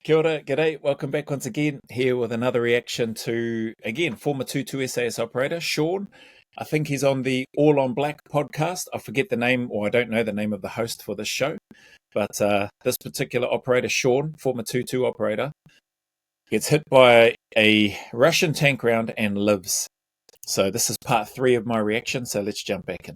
Kia ora, g'day, welcome back once again, here with another reaction to, again, former 2-2 SAS operator, Sean. I think he's on the All on Black podcast. I forget the name, or I don't know the name of the host for this show. But this particular operator, Sean, former 2-2 operator, gets hit by a Russian tank round and lives. So this is part 3 of my reaction, so let's jump back in.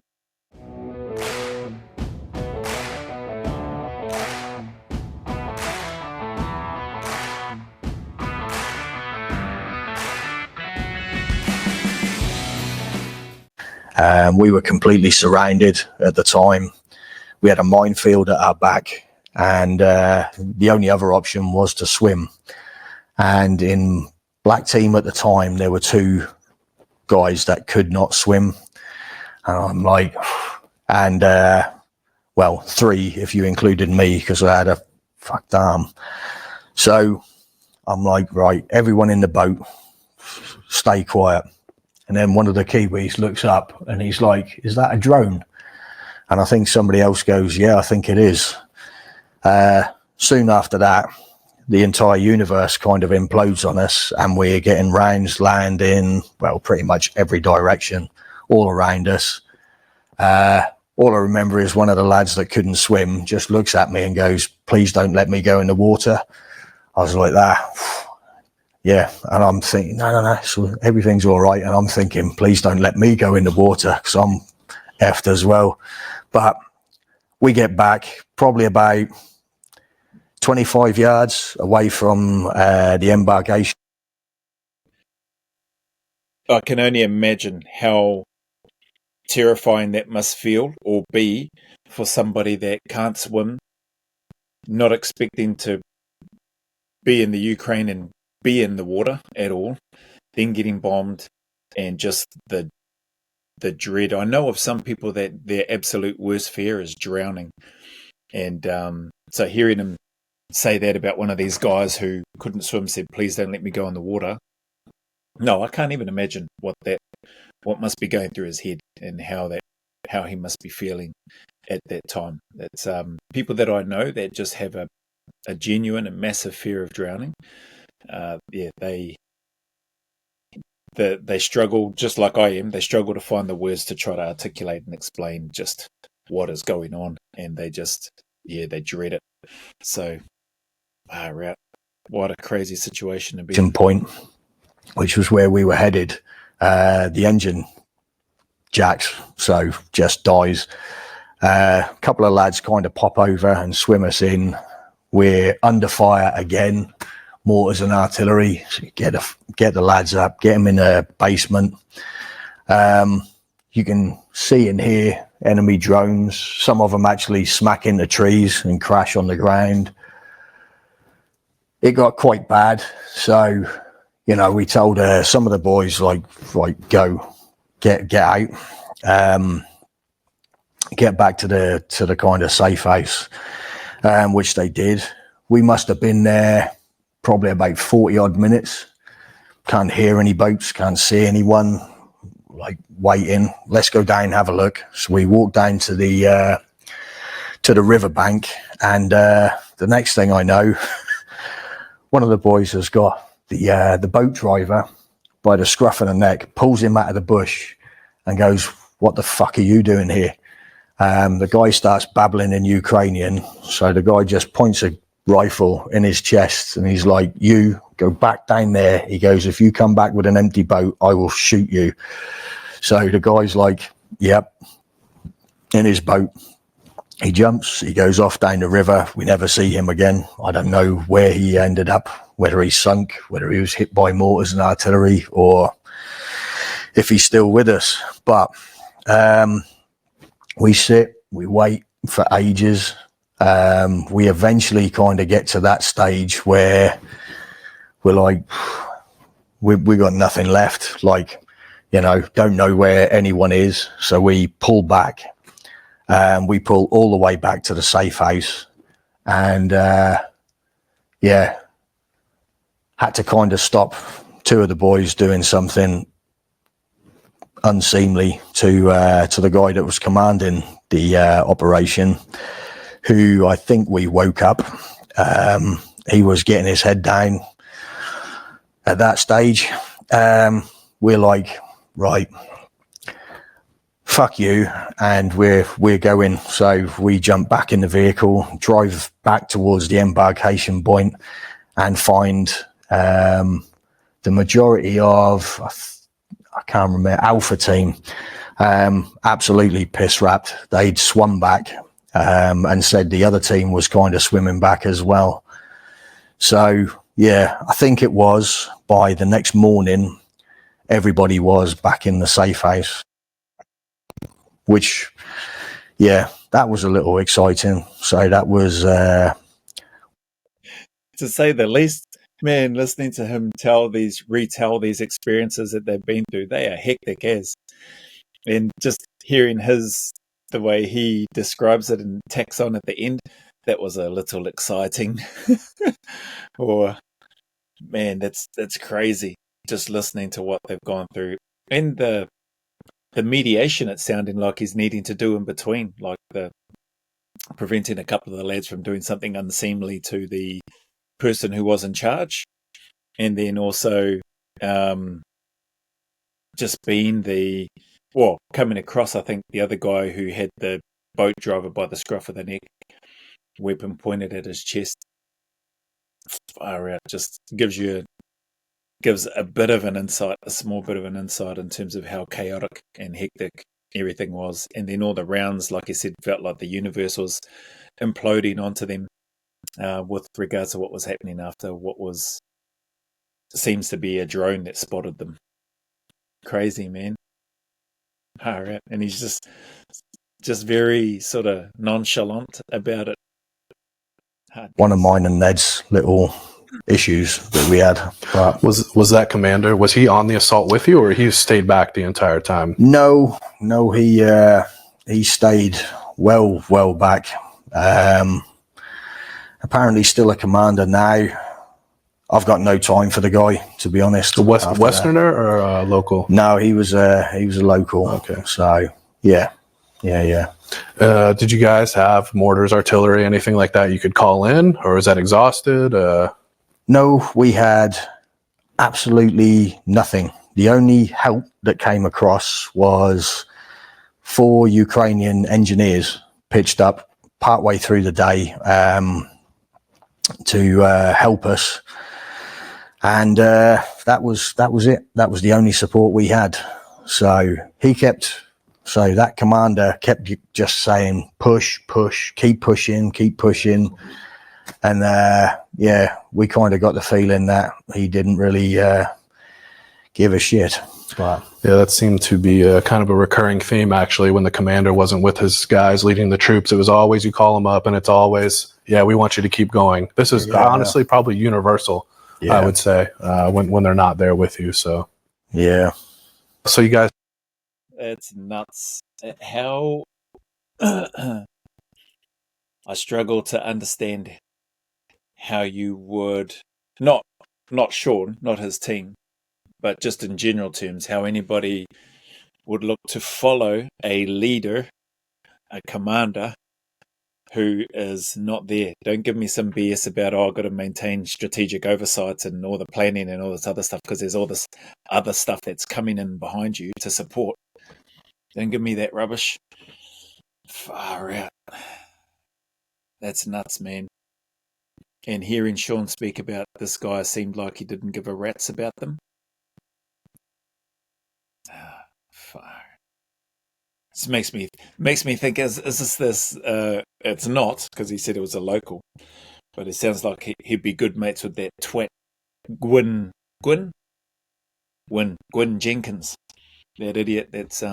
We were completely surrounded at the time. We had a minefield at our back, and the only other option was to swim. And in black team at the time, there were 2 guys that could not swim. And I'm like, well, 3 if you included me, because I had a fucked arm. So I'm like, right, everyone in the boat, stay quiet. And then one of the Kiwis looks up and he's like, is that a drone? And I think somebody else goes, yeah, I think it is. Soon after that, the entire universe kind of implodes on us, and we're getting rounds land in, well, pretty much every direction, all around us. All I remember is one of the lads that couldn't swim just looks at me and goes, please don't let me go in the water. I was like that. Yeah, and I'm thinking, no, so everything's all right. And I'm thinking, please don't let me go in the water, because I'm effed as well. But we get back probably about 25 yards away from the embarkation. I can only imagine how terrifying that must feel or be for somebody that can't swim, not expecting to be in the Ukraine and be in the water at all, then getting bombed, and just the dread. I know of some people that their absolute worst fear is drowning, and so hearing him say that about one of these guys who couldn't swim, said please don't let me go in the water. No, I can't even imagine what must be going through his head, and how he must be feeling at that time. It's people that I know that just have a genuine and massive fear of drowning. They struggle, just like I am. They struggle to find the words to try to articulate and explain just what is going on, and they just, they dread it. So, what a crazy situation to be in. Point, which was where we were headed. The engine jacks, so just dies. A couple of lads kind of pop over and swim us in. We're under fire again. Mortars and artillery. So get the lads up, get them in a basement. You can see and hear enemy drones. Some of them actually smack into trees and crash on the ground. It got quite bad. So, we told some of the boys, like, go, get out, get back to the kind of safe house, which they did. We must have been there probably about 40 odd minutes. Can't hear any boats, can't see anyone, like, waiting. Let's go down and have a look. So we walked down to the riverbank, and the next thing I know, one of the boys has got the boat driver by the scruff of the neck, pulls him out of the bush and goes, what the fuck are you doing here? The guy starts babbling in Ukrainian, so the guy just points a rifle in his chest and he's like, you go back down there. He goes, if you come back with an empty boat, I will shoot you. So the guy's like, yep, in his boat. He jumps, he goes off down the river. We never see him again. I don't know where he ended up, whether he sunk, whether he was hit by mortars and artillery, or if he's still with us. But we sit, we wait for ages. We eventually kind of get to that stage where we're like, we got nothing left, like, don't know where anyone is. So we pull back, we pull all the way back to the safe house, and had to kind of stop 2 of the boys doing something unseemly to the guy that was commanding the operation, who I think we woke up he was getting his head down at that stage. We're like, right, fuck you, and we're going. So we jump back in the vehicle, drive back towards the embarkation point, and find the majority of, I can't remember, Alpha team, absolutely piss wrapped. They'd swum back and said the other team was kind of swimming back as well. So yeah, I think it was by the next morning, everybody was back in the safe house, which, yeah, that was a little exciting. So that was, to say the least. Man, listening to him retell these experiences that they've been through, they are hectic as. And just hearing the way he describes it and tacks on at the end, that was a little exciting. Or, man, that's crazy. Just listening to what they've gone through. And the mediation, it's sounding like he's needing to do in between, like preventing a couple of the lads from doing something unseemly to the person who was in charge, and then also just being coming across, I think, the other guy who had the boat driver by the scruff of the neck, weapon pointed at his chest. Far out, just gives a bit of an insight, a small bit of an insight in terms of how chaotic and hectic everything was. And then all the rounds, like I said, felt like the universe was imploding onto them. With regards to what was happening after what seems to be a drone that spotted them. Crazy, man. Alright. And he's just very sort of nonchalant about it. one of mine and Ned's little issues that we had. But was that commander, was he on the assault with you, or he stayed back the entire time? No, he stayed well back. Apparently still a commander now. I've got no time for the guy, to be honest. A Westerner or a local? No, he was a local. Okay. So yeah. Did you guys have mortars, artillery, anything like that you could call in, or is that exhausted? No, we had absolutely nothing. The only help that came across was 4 Ukrainian engineers pitched up partway through the day to help us, and that was it. That was the only support we had. So that commander kept just saying, push, keep pushing. And we kind of got the feeling that he didn't really give a shit. But yeah, that seemed to be kind of a recurring theme, actually. When the commander wasn't with his guys leading the troops, it was always, you call him up and it's always, yeah, we want you to keep going. This is honestly probably universal, I would say, when they're not there with you. So yeah. So you guys, it's nuts how I struggle to understand how you would not Sean, not his team, but just in general terms, how anybody would look to follow a leader, a commander who is not there. Don't give me some BS about, I've got to maintain strategic oversight and all the planning and all this other stuff, because there's all this other stuff that's coming in behind you to support. Don't give me that rubbish. Far out. That's nuts, man. And hearing Sean speak about this guy seemed like he didn't give a rat's about them. Far. This makes me think, is this it's not, because he said it was a local, but it sounds like he'd be good mates with that twat Gwyn Jenkins, that idiot that's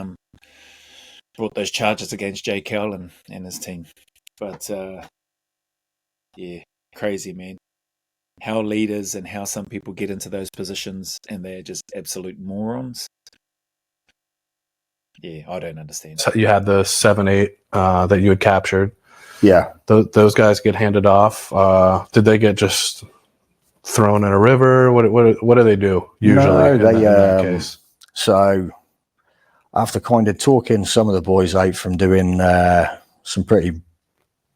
brought those charges against Jay Cowell and his team. But yeah, crazy, man. How leaders and how some people get into those positions and they're just absolute morons. Yeah, I don't understand. So you had the 7-8 that you had captured. Yeah. Those guys get handed off. Did they get just thrown in a river? What do they do usually? No, in that case? So after kind of talking some of the boys out from doing some pretty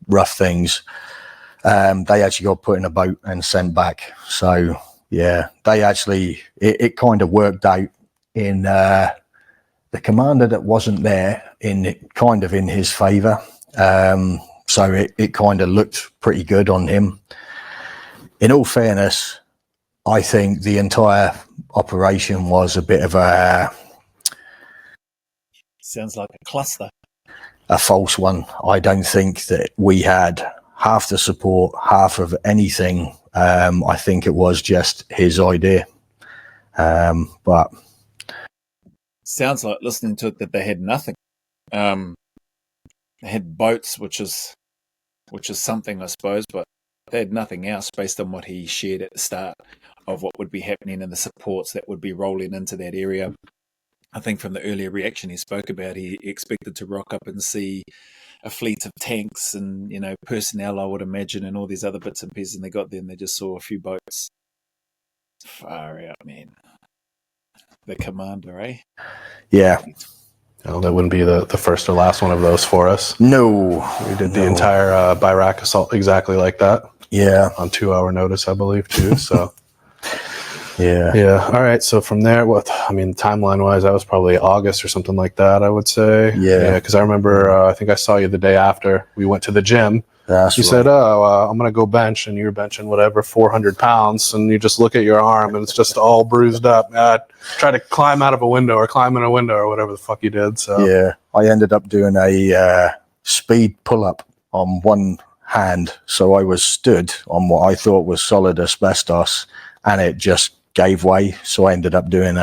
rough things, They actually got put in a boat and sent back. So yeah, they actually, it kind of worked out in the commander that wasn't there in his favor. So it kind of looked pretty good on him. In all fairness, I think the entire operation was a bit of sounds like a cluster. A false one. I don't think that we had half the support, half of anything. I think it was just his idea. But sounds like, listening to it, that they had nothing. They had boats, which is something, I suppose, but they had nothing else based on what he shared at the start of what would be happening and the supports that would be rolling into that area. I think from the earlier reaction he spoke about, he expected to rock up and see a fleet of tanks and, personnel, I would imagine, and all these other bits and pieces, and they got there and they just saw a few boats. Far out, man. The commander, eh? Yeah. Oh, that wouldn't be the first or last one of those for us. No. We did the entire Iraq assault exactly like that. Yeah. On 2 hour notice, I believe, too, so... Yeah. Yeah. All right. So from there, timeline wise, that was probably August or something like that, I would say. Yeah. Because I remember, I think I saw you the day after we went to the gym. That's you right. said, I'm going to go bench, and you're benching whatever, 400 pounds. And you just look at your arm and it's just all bruised up. Try to climb out of a window or climb in a window or whatever the fuck you did. So yeah, I ended up doing a speed pull up on one hand. So I was stood on what I thought was solid asbestos, and it just gave way, so I ended up doing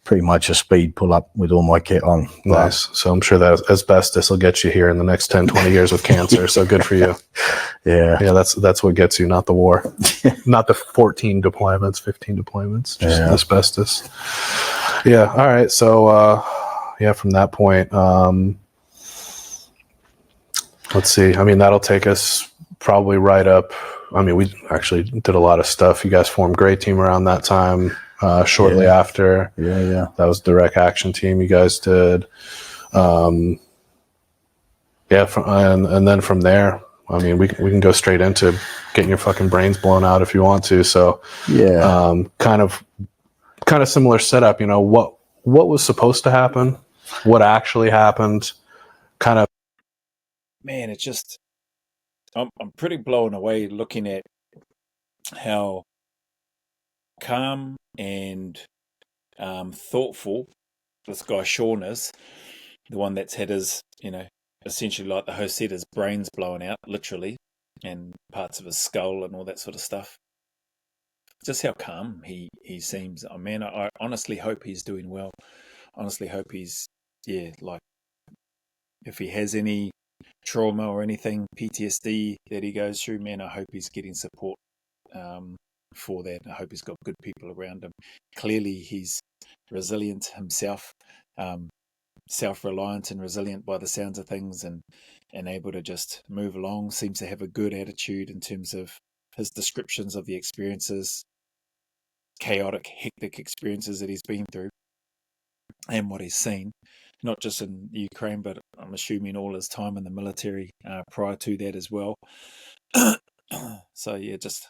pretty much a speed pull up with all my kit on. Nice. So I'm sure that asbestos will get you here in the next 10, 20 years with cancer. So good for you. Yeah. That's what gets you, not the war, not the 15 deployments, just asbestos. Yeah. All right. So from that point, let's see. I mean, that'll take us probably right up. I mean, we actually did a lot of stuff. You guys formed Great Team around that time, shortly after. Yeah. That was the Direct Action Team you guys did. And then from there, I mean, we can go straight into getting your fucking brains blown out if you want to. So, kind of similar setup. What was supposed to happen, what actually happened, kind of. Man, it's just. I'm pretty blown away looking at how calm and thoughtful this guy Sean is, the one that's had his, essentially, like the host said, his brains blown out, literally, and parts of his skull and all that sort of stuff. Just how calm he seems. Oh, man, I honestly hope he's doing well. Honestly hope he's, like, if he has any trauma or anything, PTSD that he goes through, man, I hope he's getting support for that. I hope he's got good people around him. Clearly, he's resilient himself, self-reliant and resilient by the sounds of things, and able to just move along. Seems to have a good attitude in terms of his descriptions of the experiences, chaotic, hectic experiences that he's been through and what he's seen. Not just in Ukraine, but I'm assuming all his time in the military prior to that as well. So just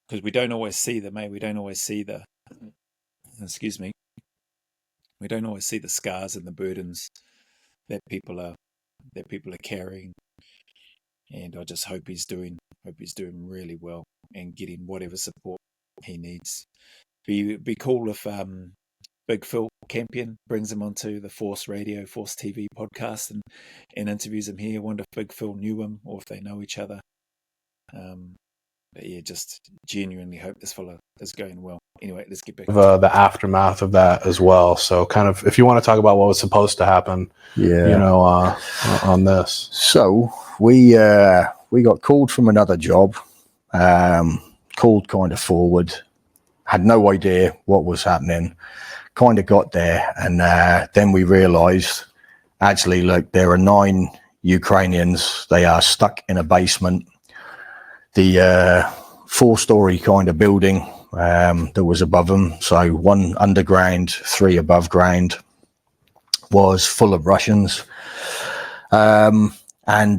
because we don't always see them, we don't always see the, we don't always see the scars and the burdens that people are carrying. And I just hope he's doing really well and getting whatever support he needs. Be cool if Big Phil Campion brings him onto the Force Radio, Force TV podcast and interviews him here. I wonder if Big Phil knew him or if they know each other. But just genuinely hope this fella is going well. Anyway, let's get back to the aftermath of that as well. So kind of, if you want to talk about what was supposed to happen, on this. So we got called from another job, called kind of forward, had no idea what was happening. Kind of got there, and then we realized, actually, look, there are 9 Ukrainians. They are stuck in a basement. The 4-story kind of building that was above them, so 1 underground, 3 above ground, was full of Russians, and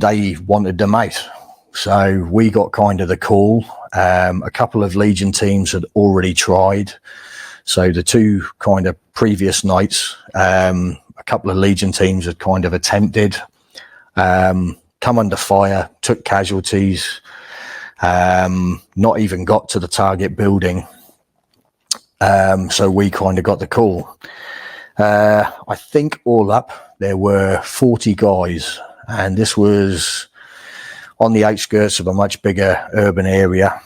they wanted them out. So we got kind of the call. A couple of Legion teams had already tried. So the two kind of previous nights, a couple of Legion teams had kind of attempted, come under fire, took casualties, not even got to the target building. So we kind of got the call. I think all up, there were 40 guys, and this was on the outskirts of a much bigger urban area.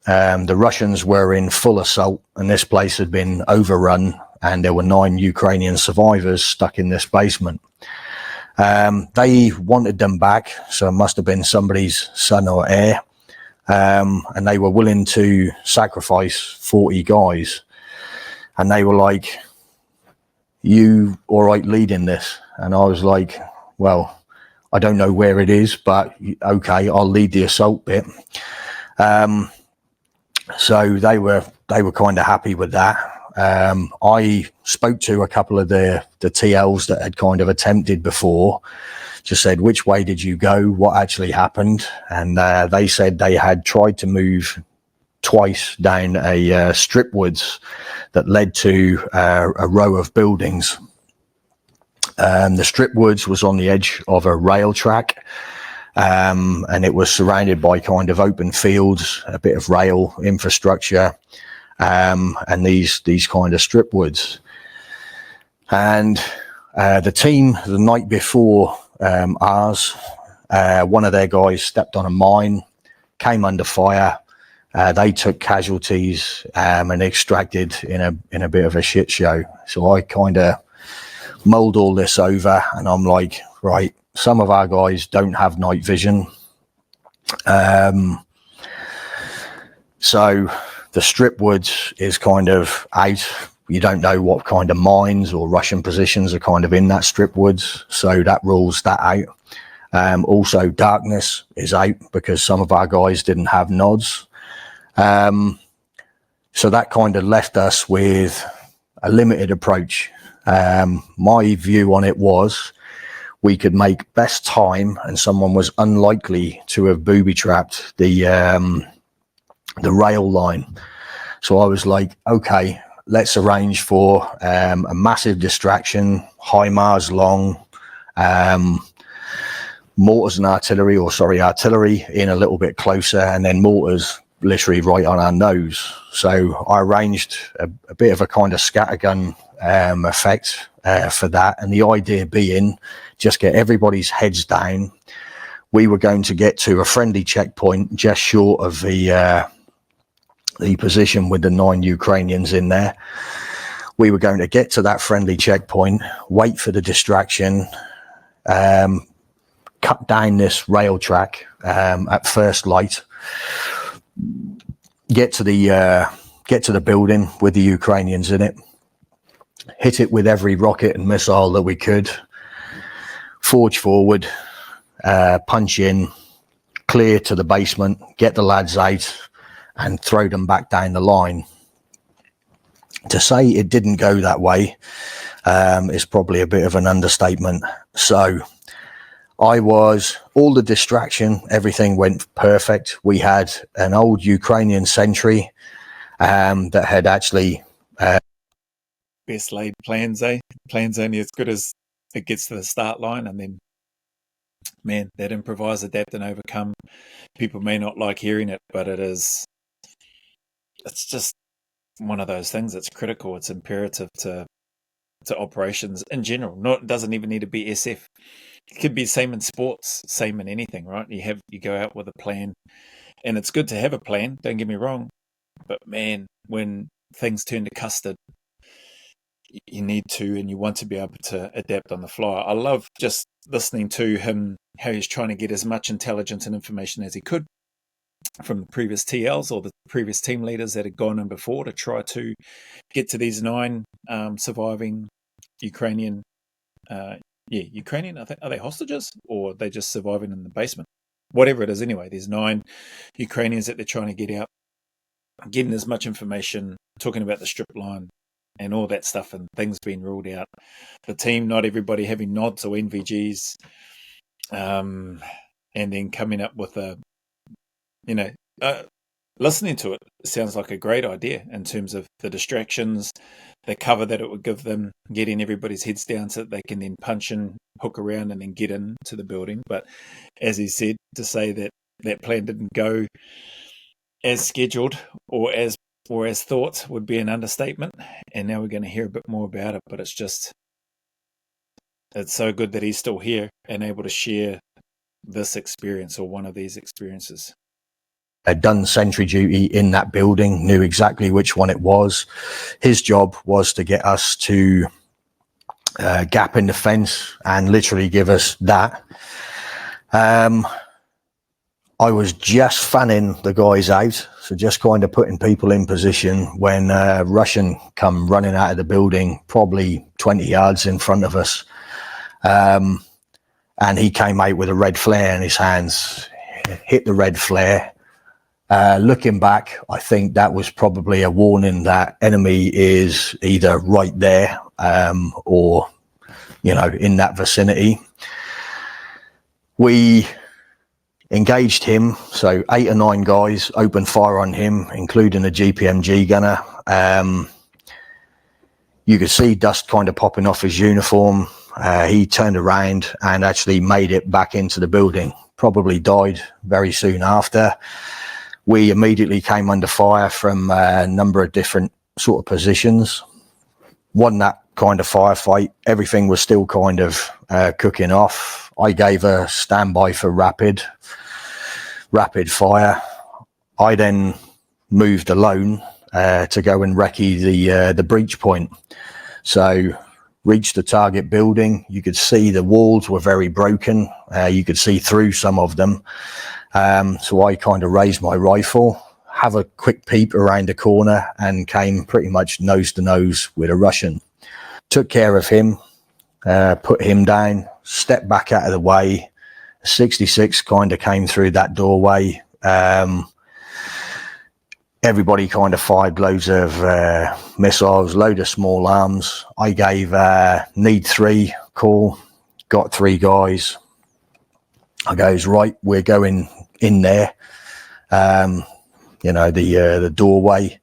The Russians were in full assault, and this place had been overrun, and there were 9 Ukrainian survivors stuck in this basement. They wanted them back, so it must have been somebody's son or heir, and they were willing to sacrifice 40 guys. And they were like, "You all right leading this?" And I was like, "Well, I don't know where it is, but okay, I'll lead the assault bit." So they were kind of happy with that. I spoke to a couple of the TLs that had kind of attempted before, just said, "Which way did you go? What actually happened?" And they said they had tried to move twice down a strip woods that led to a row of buildings. The strip woods was on the edge of a rail track, and it was surrounded by kind of open fields, a bit of rail infrastructure, and these kind of strip woods. And the team the night before ours, one of their guys stepped on a mine, came under fire. They took casualties and extracted in a bit of a shit show. So I kind of mulled all this over, and I'm like, right, some of our guys don't have night vision. So the strip woods is kind of out. You don't know what kind of mines or Russian positions are kind of in that strip woods. So that rules that out. Also, darkness is out because some of our guys didn't have nods. So that kind of left us with a limited approach. My view on it was we could make best time, and someone was unlikely to have booby-trapped the rail line. So I was like, okay, let's arrange for a massive distraction, HIMARS long, mortars and artillery in a little bit closer, and then mortars literally right on our nose. So I arranged a bit of a kind of scattergun effect for that, and the idea being just get everybody's heads down. We were going to get to a friendly checkpoint just short of the position with the 9 Ukrainians in there. We were going to get to that friendly checkpoint, wait for the distraction, cut down this rail track at first light, get to the building with the Ukrainians in it, hit it with every rocket and missile that we could, forge forward, punch in, clear to the basement, get the lads out, and throw them back down the line. To say it didn't go that way is probably a bit of an understatement. So all the distraction, everything went perfect. We had an old Ukrainian sentry that had actually... Best laid plans, eh? Plans only as good as it gets to the start line, and then, man, that improvise, adapt, and overcome. People may not like hearing it, but it's just one of those things that's critical. It's imperative to operations in general. It doesn't even need to be SF. It could be same in sports, same in anything, right? You go out with a plan, and it's good to have a plan, don't get me wrong, but man, when things turn to custard, you need to, and you want to be able to adapt on the fly. I love just listening to him, how he's trying to get as much intelligence and information as he could from the previous TLs or the previous team leaders that had gone in before to try to get to these 9 surviving Ukrainian, Ukrainian, I think, are they hostages or are they just surviving in the basement? Whatever it is, anyway, there's 9 Ukrainians that they're trying to get out, getting as much information, talking about the strip line and all that stuff, and things being ruled out. The team, not everybody having nods or NVGs, and then coming up with a you know, listening to it sounds like a great idea in terms of the distractions, the cover that it would give them, getting everybody's heads down so that they can then punch and hook around and then get into the building. But as he said, to say that that plan didn't go as scheduled or as thought would be an understatement. And now we're going to hear a bit more about it, but it's so good that he's still here and able to share this experience or one of these experiences. Had done sentry duty in that building, knew exactly which one it was. His job was to get us to gap in the fence and literally give us that. I was just fanning the guys out, so just kind of putting people in position when Russian come running out of the building, probably 20 yards in front of us. And he came out with a red flare in his hands, hit the red flare. Looking back, I think that was probably a warning that enemy is either right there or, in that vicinity. We engaged him, so 8 or 9 guys opened fire on him, including a GPMG gunner. You could see dust kind of popping off his uniform. He turned around and actually made it back into the building, probably died very soon after. We immediately came under fire from a number of different sort of positions. Won that kind of firefight. Everything was still kind of cooking off. I gave a standby for rapid fire. I then moved alone to go and recce the breach point. So reached the target building. You could see the walls were very broken. You could see through some of them. So I kind of raised my rifle, have a quick peep around the corner, and came pretty much nose to nose with a Russian. Took care of him, put him down, stepped back out of the way. 66 kind of came through that doorway. Everybody kind of fired loads of missiles, load of small arms. I gave need 3 call, got 3 guys. I goes, right, we're going in there, the doorway.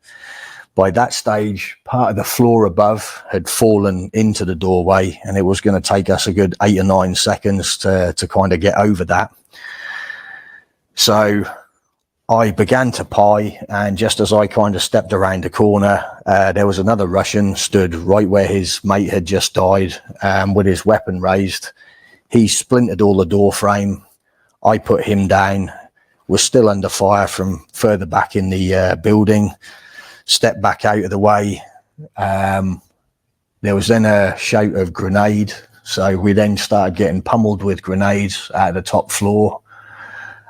By that stage, part of the floor above had fallen into the doorway, and it was going to take us a good 8 or 9 seconds to kind of get over that. So I began to pie, and just as I kind of stepped around the corner, there was another Russian stood right where his mate had just died, with his weapon raised. He splintered all the door frame. I put him down, was still under fire from further back in the building, stepped back out of the way. There was then a shout of grenade. So we then started getting pummeled with grenades out of the top floor.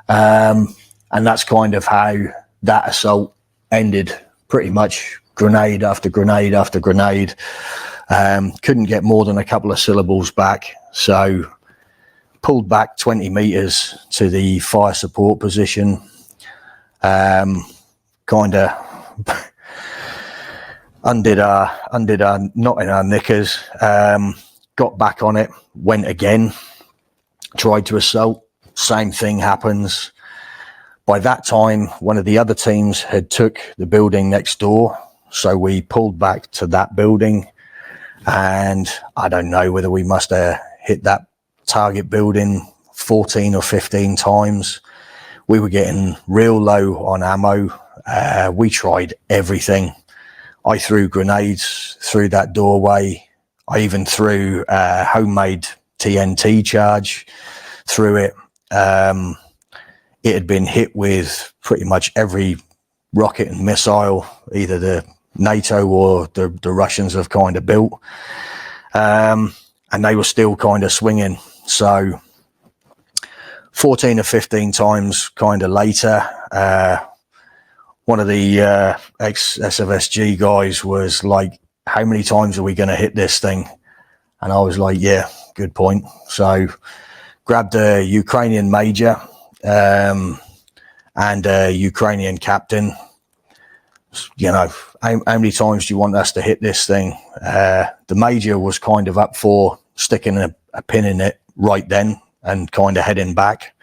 And that's kind of how that assault ended, pretty much grenade after grenade after grenade. Couldn't get more than a couple of syllables back. So pulled back 20 meters to the fire support position, kind of undid our knot in our knickers, got back on it, went again, tried to assault, same thing happens. By that time, one of the other teams had took the building next door, so we pulled back to that building, and I don't know whether we must have hit that target building 14 or 15 times. We were getting real low on ammo. We tried everything. I threw grenades through that doorway. I even threw a homemade TNT charge through it. It had been hit with pretty much every rocket and missile either the NATO or the Russians have kind of built. And they were still kind of swinging. So 14 or 15 times kind of later, one of the ex-SFSG guys was like, how many times are we going to hit this thing? And I was like, yeah, good point. So grabbed a Ukrainian major and a Ukrainian captain. You know, how many times do you want us to hit this thing? The major was kind of up for sticking a pin in it right then and kind of heading back.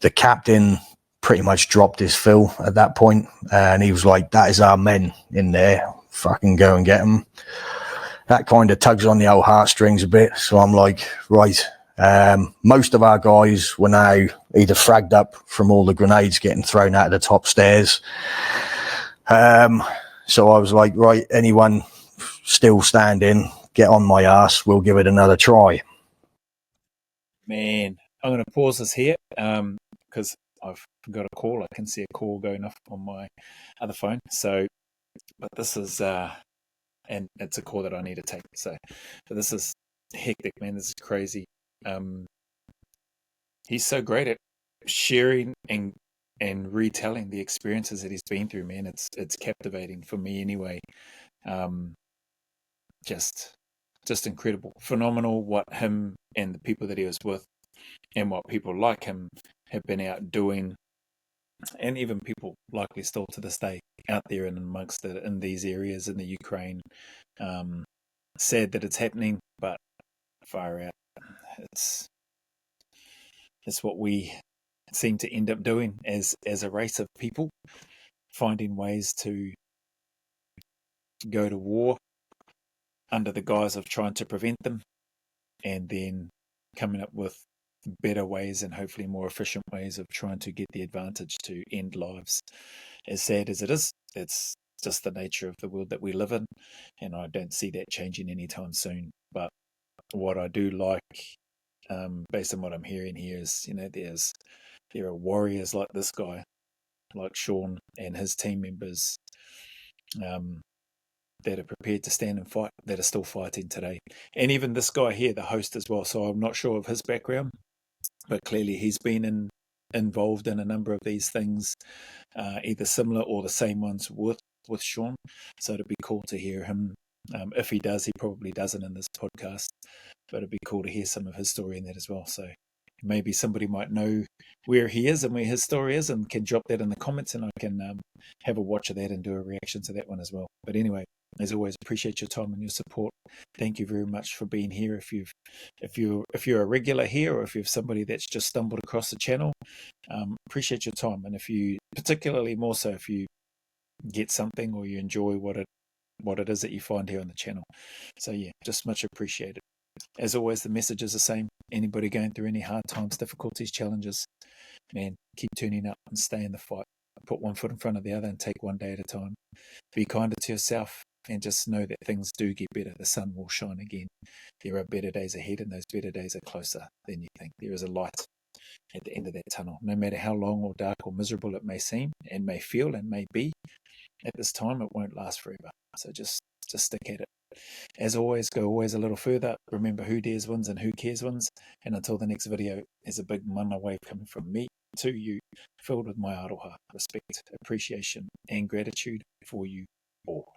The captain pretty much dropped his fill at that point, and he was like, "That is our men in there. Fucking go and get them." That kind of tugs on the old heartstrings a bit. So I'm like, right. Most of our guys were now either fragged up from all the grenades getting thrown out of the top stairs. So I was like, right, anyone still standing, get on my ass. We'll give it another try. Man, I'm going to pause this here because I've got a call. I can see a call going off on my other phone. So, but this is, and it's a call that I need to take. So, but this is hectic, man. This is crazy. He's so great at sharing and retelling the experiences that he's been through, man. It's captivating for me anyway. Just incredible, phenomenal what him and the people that he was with and what people like him have been out doing, and even people likely still to this day out there and amongst it in these areas in the Ukraine. Sad that it's happening, but far out. It's what we seem to end up doing as a race of people, finding ways to go to war under the guise of trying to prevent them, and then coming up with better ways and hopefully more efficient ways of trying to get the advantage to end lives. As sad as it is, it's just the nature of the world that we live in, and I don't see that changing anytime soon. But what I do like, based on what I'm hearing here, is there are warriors like this guy, like Sean and his team members, that are prepared to stand and fight, that are still fighting today. And even this guy here, the host as well. So I'm not sure of his background, but clearly he's been involved in a number of these things, either similar or the same ones with Sean. So it'd be cool to hear him. If he does, he probably doesn't in this podcast, but it'd be cool to hear some of his story in that as well. So maybe somebody might know where he is and where his story is and can drop that in the comments, and I can have a watch of that and do a reaction to that one as well. But anyway, as always, appreciate your time and your support. Thank you very much for being here. If you're a regular here, or if you're somebody that's just stumbled across the channel, appreciate your time. And if you, particularly more so, if you get something or you enjoy what it is that you find here on the channel. So yeah, just much appreciated. As always, the message is the same. Anybody going through any hard times, difficulties, challenges, man, keep turning up and stay in the fight. Put one foot in front of the other and take one day at a time. Be kinder to yourself, and just know that things do get better. The sun will shine again. There are better days ahead, and those better days are closer than you think. There is a light at the end of that tunnel. No matter how long or dark or miserable it may seem and may feel and may be, at this time it won't last forever. So just stick at it. As always, go always a little further. Remember, who dares wins and who cares wins. And until the next video, there's a big mana wave coming from me to you, filled with my aroha, respect, appreciation, and gratitude for you all.